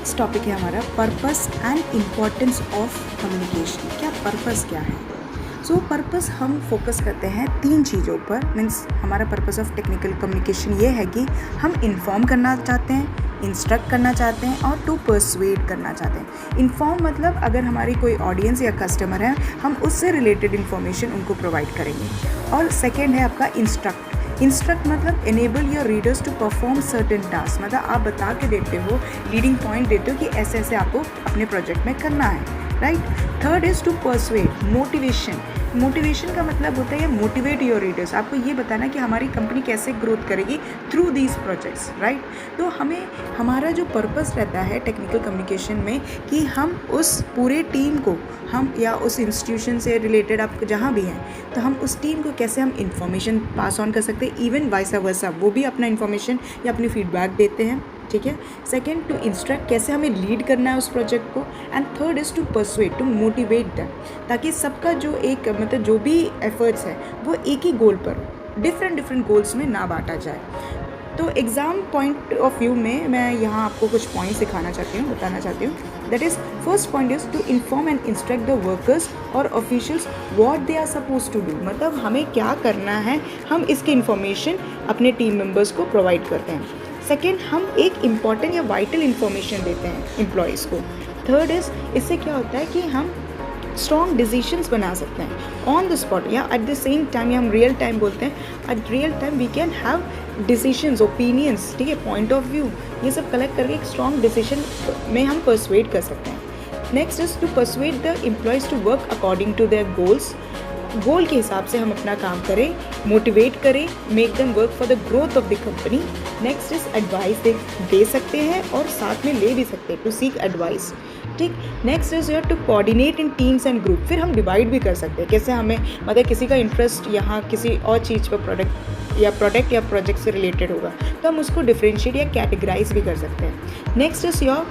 Next topic है हमारा purpose and importance of communication. क्या पर्पस क्या है? सो पर्पस हम फोकस करते हैं 3 चीज़ों पर। मीन्स हमारा पर्पस ऑफ टेक्निकल कम्युनिकेशन ये है कि हम इन्फॉर्म करना चाहते हैं, इंस्ट्रक्ट करना चाहते हैं और टू परसुएड करना चाहते हैं। इन्फॉर्म मतलब अगर हमारी कोई ऑडियंस या कस्टमर है, हम उससे रिलेटेड इन्फॉर्मेशन उनको प्रोवाइड करेंगे। और सेकेंड है आपका इंस्ट्रक्ट मतलब enable your readers to perform certain task, मतलब आप बता के देते हो, लीडिंग पॉइंट देते हो कि ऐसे ऐसे आपको अपने प्रोजेक्ट में करना है, right. Third is to persuade, motivation का मतलब होता है मोटिवेट योर रीडर्स, आपको ये बताना कि हमारी कंपनी कैसे ग्रोथ करेगी थ्रू दीज प्रोजेक्ट्स, राइट। तो हमारा जो पर्पस रहता है टेक्निकल कम्युनिकेशन में कि हम उस पूरे टीम को, हम या उस इंस्टीट्यूशन से रिलेटेड आप जहाँ भी हैं, तो हम उस टीम को कैसे हम इंफॉर्मेशन पास ऑन कर सकते हैं, इवन वाइस वर्सा वो भी अपना इंफॉर्मेशन या अपनी फीडबैक देते हैं, ठीक है। सेकेंड, टू इंस्ट्रक्ट, कैसे हमें लीड करना है उस प्रोजेक्ट को। And third is to persuade, to motivate them, ताकि सबका जो एक मतलब जो भी एफर्ट्स है वो एक ही गोल पर, डिफरेंट गोल्स में ना बांटा जाए। तो एग्ज़ाम पॉइंट ऑफ व्यू में मैं यहाँ आपको कुछ पॉइंट्स बताना चाहती हूँ। That is first point is to inform and instruct the workers और officials what they are suppose to do, मतलब हमें क्या करना है, हम इसकी इन्फॉर्मेशन अपने टीम मेंबर्स को प्रोवाइड करते हैं। सेकेंड, हम एक इम्पॉर्टेंट या वाइटल इन्फॉर्मेशन देते हैं एम्प्लॉयज़ को। थर्ड इज़, इससे क्या होता है कि हम स्ट्रॉन्ग डिसीजंस बना सकते हैं ऑन द स्पॉट या एट द सेम टाइम, या हम रियल टाइम बोलते हैं, at real time we can have decisions, opinions, ठीक है, पॉइंट ऑफ व्यू, ये सब कलेक्ट करके एक स्ट्रॉन्ग डिसीजन में हम परसुएड कर सकते हैं। Next is to persuade the employees to work according to their goal के हिसाब से हम अपना काम करें, मोटिवेट करें, make them work for the growth of the company. Next is advice दे सकते हैं और साथ में ले भी सकते हैं, टू सीक एडवाइस, ठीक। Next is your to coordinate in teams and group, फिर हम डिवाइड भी कर सकते हैं, कैसे हमें मतलब किसी का इंटरेस्ट यहाँ किसी और चीज़ पर प्रोडक्ट या प्रोजेक्ट से रिलेटेड होगा, तो हम उसको डिफ्रेंशिएट या कैटेगराइज भी कर सकते हैं। Next is your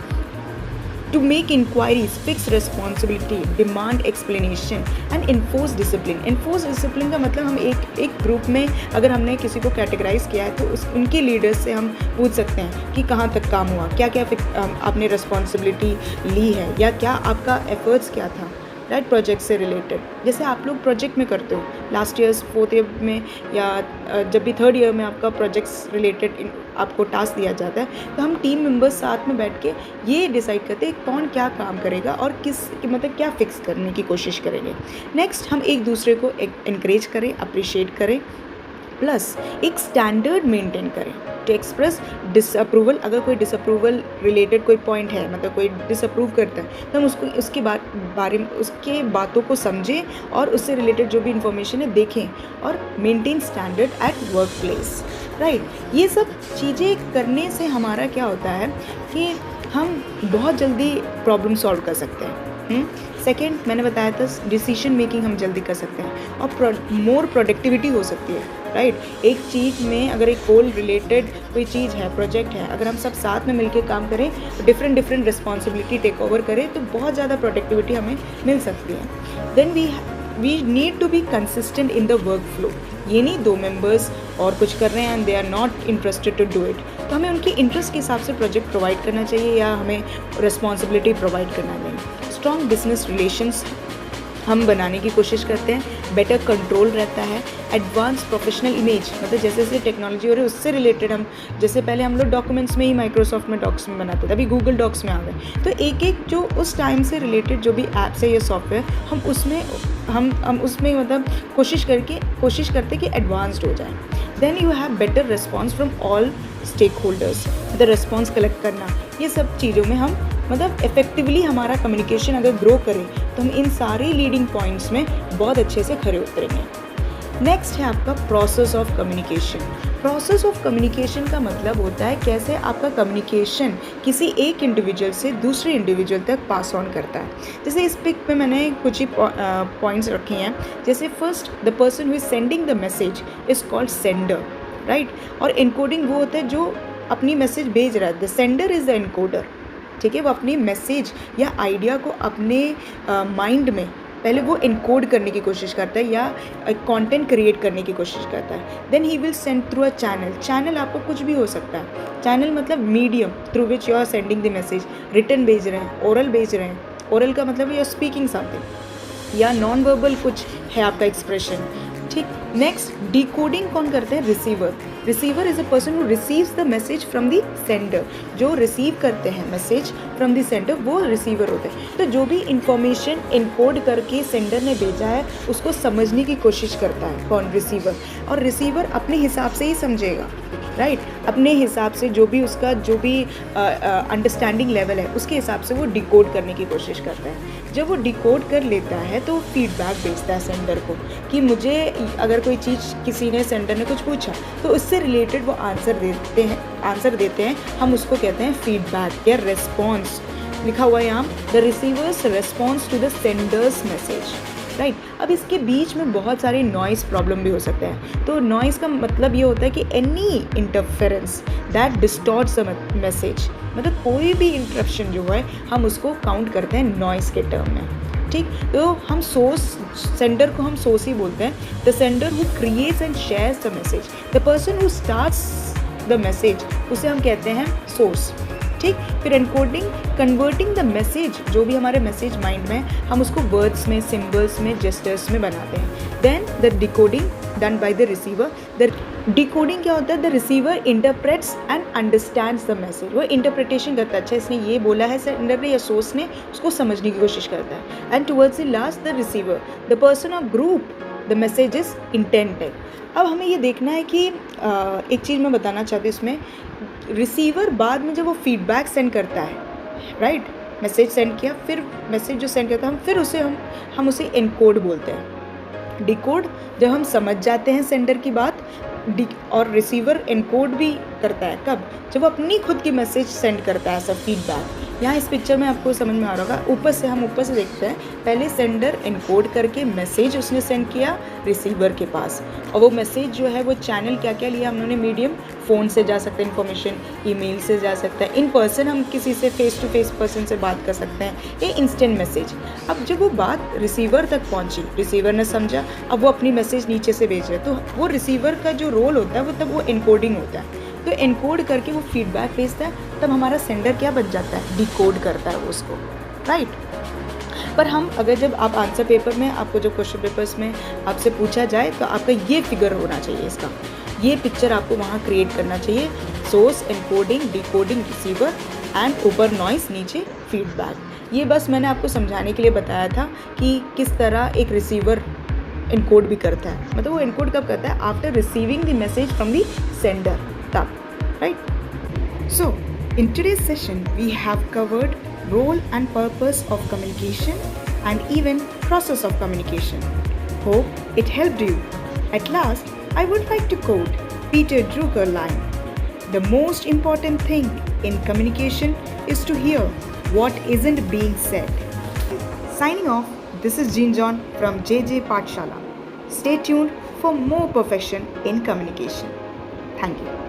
to make inquiries, fix responsibility, demand explanation and enforce discipline। enforce discipline का मतलब हम एक ग्रुप में अगर हमने किसी को कैटेगराइज किया है तो उनके लीडर्स से हम पूछ सकते हैं कि कहाँ तक काम हुआ, क्या क्या आपने रिस्पॉन्सिबिलिटी ली है, या क्या आपका एफर्ट्स क्या था, राइट, प्रोजेक्ट से रिलेटेड। जैसे आप लोग प्रोजेक्ट में करते हो, लास्ट ईयर्स 4th ईयर में या जब भी 3rd ईयर में आपका प्रोजेक्ट्स रिलेटेड आपको टास्क दिया जाता है, तो हम टीम मेंबर्स साथ में बैठ के ये डिसाइड करते हैं कौन क्या काम करेगा और मतलब क्या फिक्स करने की कोशिश करेंगे। नेक्स्ट, हम एक दूसरे को इनकरेज करें, अप्रिशिएट करें, प्लस एक स्टैंडर्ड मेंटेन करें टू एक्सप्रेस डिसअप्रूवल। अगर कोई डिसअप्रूवल रिलेटेड कोई पॉइंट है, मतलब कोई डिसअप्रूव करता है, तो हम उसको उसके बारे में उसके बातों को समझें और उससे रिलेटेड जो भी इंफॉर्मेशन है देखें, और maintain standard at work place, right. ये सब चीज़ें करने से हमारा क्या होता है कि हम बहुत जल्दी प्रॉब्लम सॉल्व कर सकते हैं। सेकेंड, मैंने बताया था डिसीजन मेकिंग हम जल्दी कर सकते हैं और मोर प्रोडक्टिविटी हो सकती है, राइट। एक चीज़ में अगर एक गोल रिलेटेड कोई चीज़ है, प्रोजेक्ट है, अगर हम सब साथ में मिलकर काम करें, डिफरेंट रिस्पॉन्सिबिलिटी टेक ओवर करें, तो बहुत ज़्यादा प्रोडक्टिविटी हमें मिल सकती है। Then we need to be consistent in the work flow. ये नहीं 2 मेंबर्स और कुछ कर रहे हैं and they are not interested to do it, तो हमें उनकी इंटरेस्ट के हिसाब से प्रोजेक्ट प्रोवाइड करना चाहिए या हमें रिस्पॉन्सिबिलिटी प्रोवाइड करना चाहिए। स्ट्रॉन्ग बिजनेस रिलेशंस हम बनाने की कोशिश करते हैं, बेटर कंट्रोल रहता है। एडवांस प्रोफेशनल इमेज, मतलब जैसे जैसे टेक्नोलॉजी हो रही है उससे रिलेटेड हम, जैसे पहले हम लोग डॉक्यूमेंट्स में ही माइक्रोसॉफ्ट में डॉक्स में बनाते थे, अभी गूगल डॉक्स में आ गए, तो एक जो उस टाइम से रिलेटेड जो भी ऐप्स है या सॉफ्टवेयर, हम उसमें मतलब कोशिश करते कि एडवांस्ड हो जाए। Then you have better response from all stakeholders, the response collect करना, ये सब चीज़ों में हम मतलब इफेक्टिवली हमारा कम्युनिकेशन अगर ग्रो करें तो हम इन सारे लीडिंग पॉइंट्स में बहुत अच्छे से खरे उतरेंगे। नेक्स्ट है आपका process of communication. Process of communication का मतलब होता है कैसे आपका कम्युनिकेशन किसी एक इंडिविजुअल से दूसरे इंडिविजुअल तक पास ऑन करता है। जैसे इस पिक पे मैंने कुछ ही पॉइंट्स रखे हैं। जैसे first, the person who is sending the message is called sender, right. और इनकोडिंग वो होता है जो अपनी मैसेज भेज रहा है, the sender is the encoder, ठीक है। वो अपनी मैसेज या आइडिया को अपने माइंड में पहले वो इनकोड करने की कोशिश करता है या कंटेंट क्रिएट करने की कोशिश करता है. Then he will send through a channel. Channel आपको कुछ भी हो सकता है. चैनल मतलब medium through which you are sending the message. Written भेज रहे हैं, ओरल भेज रहे हैं. ओरल का मतलब यू आर स्पीकिंग समथिंग, या नॉन वर्बल कुछ है आपका एक्सप्रेशन. ठीक. नेक्स्ट, डिकोडिंग कौन करते हैं? Receiver. Receiver is a person who receives the message from the sender. जो रिसीव करते हैं मैसेज फ्रॉम द सेंडर वो रिसीवर होते हैं. तो जो भी इंफॉर्मेशन इनकोड करके सेंडर ने भेजा है उसको समझने की कोशिश करता है कौन? रिसीवर. और रिसीवर अपने हिसाब से ही समझेगा, राइट. अपने हिसाब से जो भी उसका जो भी अंडरस्टैंडिंग लेवल है उसके हिसाब से वो डिकोड करने की कोशिश करता है. जब वो डिकोड कर लेता है तो फीडबैक भेजता है सेंडर को कि मुझे अगर कोई चीज़ किसी ने सेंडर ने कुछ पूछा तो उससे रिलेटेड वो आंसर देते हैं. हम उसको कहते हैं फीडबैक या रेस्पॉन्स. लिखा हुआ है यहाँ, the receiver's response to the sender's message, right. अब इसके बीच में बहुत सारे नॉइज़ प्रॉब्लम भी हो सकते हैं. तो नॉइज़ का मतलब ये होता है कि any interference that distorts a message, मतलब कोई भी इंटरप्शन जो है हम उसको काउंट करते हैं नॉइज़ के टर्म में. ठीक. तो हम सोर्स, सेंडर को हम सोर्स ही बोलते हैं. The sender who creates and shares the message, the person who starts the message, उसे हम कहते हैं सोर्स. ठीक. फिर एनकोडिंग, कन्वर्टिंग द मैसेज, जो भी हमारे मैसेज माइंड में हम उसको वर्ड्स में, सिम्बल्स में, जेस्टर्स में बनाते हैं. Then the decoding done by the receiver. The decoding क्या होता है? The receiver interprets and understands the message. वो इंटरप्रिटेशन करता है, अच्छा इसने ये बोला है सेंडर ने या सोर्स ने, उसको समझने की कोशिश करता है. And towards the last the receiver, the person of group, the message is intended. अब हमें ये देखना है कि एक चीज़ मैं बताना चाहती हूँ इसमें. रिसीवर बाद में जब वो फीडबैक सेंड करता है, राइट, मैसेज सेंड किया, फिर मैसेज जो सेंड करता है फिर उसे हम उसे एनकोड बोलते हैं. डिकोड जब हम समझ जाते हैं सेंडर की बात, और रिसीवर एनकोड भी करता है कब? जब वो अपनी खुद की मैसेज सेंड करता है एज अ फीडबैक. यहाँ इस पिक्चर में आपको समझ में आ रहा होगा, ऊपर से देखते हैं. पहले सेंडर एनकोड करके मैसेज उसने सेंड किया रिसीवर के पास, और वो मैसेज जो है वो चैनल क्या क्या लिया हमने मीडियम. फ़ोन से जा सकता है इन्फॉर्मेशन, ईमेल से जा सकता है, इन पर्सन हम किसी से फेस टू फेस पर्सन से बात कर सकते हैं, ये इंस्टेंट मैसेज. अब जब वो बात रिसीवर तक पहुंची, रिसीवर ने समझा, अब वो अपनी मैसेज नीचे से भेज रहे, तो वो रिसीवर का जो रोल होता है वो तब वो एनकोडिंग होता है. तो एनकोड करके वो फीडबैक भेजता है, तब हमारा सेंडर क्या बन जाता है? डिकोड करता है उसको, राइट. पर हम अगर जब आप आंसर पेपर में, आपको जो क्वेश्चन पेपर्स में आपसे पूछा जाए तो आपका ये फिगर होना चाहिए, इसका ये पिक्चर आपको वहाँ क्रिएट करना चाहिए. Source, encoding, decoding, receiver and ऊपर नॉइस, नीचे फीडबैक. ये बस मैंने आपको समझाने के लिए बताया था कि किस तरह एक रिसीवर एनकोड भी करता है. मतलब वो एनकोड कब करता है? After receiving the message from the sender, तब, right. So, in today's session, we have covered role and purpose of communication and even process of communication. Hope it helped you. At last, I would like to quote Peter Drucker line. The most important thing in communication is to hear what isn't being said. Signing off, this is Jean John from JJ Pathshala. Stay tuned for more perfection in communication. Thank you.